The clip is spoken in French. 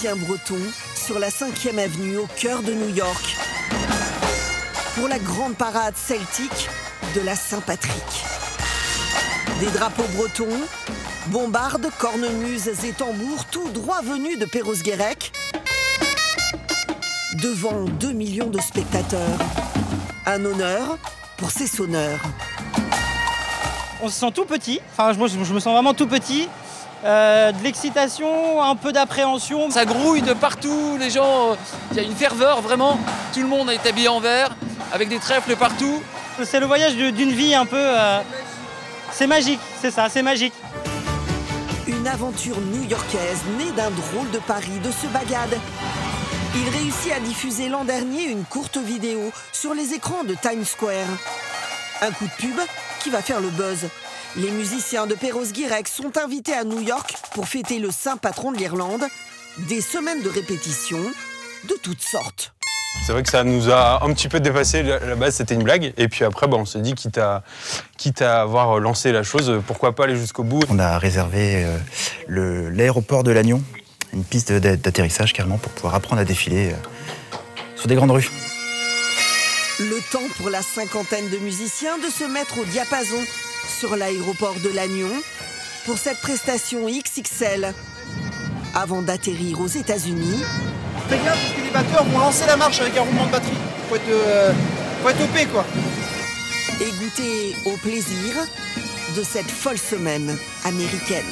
musiciens bretons sur la 5e avenue au cœur de New York pour la grande parade celtique de la Saint-Patrick. Des drapeaux bretons, bombardes, cornemuses et tambours, tout droit venus de Perros-Guirec, devant 2 millions de spectateurs. Un honneur pour ces sonneurs. On se sent tout petit, enfin je me sens vraiment tout petit. De l'excitation, un peu d'appréhension. Ça grouille de partout, les gens, il y a une ferveur vraiment. Tout le monde est habillé en vert, avec des trèfles partout. C'est le voyage d'une vie un peu... c'est magique, c'est ça, c'est magique. Une aventure new-yorkaise née d'un drôle de pari de ce bagade. Il réussit à diffuser l'an dernier une courte vidéo sur les écrans de Times Square. Un coup de pub qui va faire le buzz. Les musiciens de Perros-Guirec sont invités à New York pour fêter le saint patron de l'Irlande. Des semaines de répétition de toutes sortes. C'est vrai que ça nous a un petit peu dépassé. À la base, c'était une blague. Et puis après, on s'est dit, quitte à avoir lancé la chose, pourquoi pas aller jusqu'au bout. On a réservé l'aéroport de Lannion, une piste d'atterrissage carrément, pour pouvoir apprendre à défiler sur des grandes rues. Le temps pour la cinquantaine de musiciens de se mettre au diapason sur l'aéroport de Lannion pour cette prestation XXL avant d'atterrir aux États-Unis. Fais gaffe parce que les batteurs vont lancer la marche avec un roulement de batterie. Faut être OP quoi. Et goûter au plaisir de cette folle semaine américaine.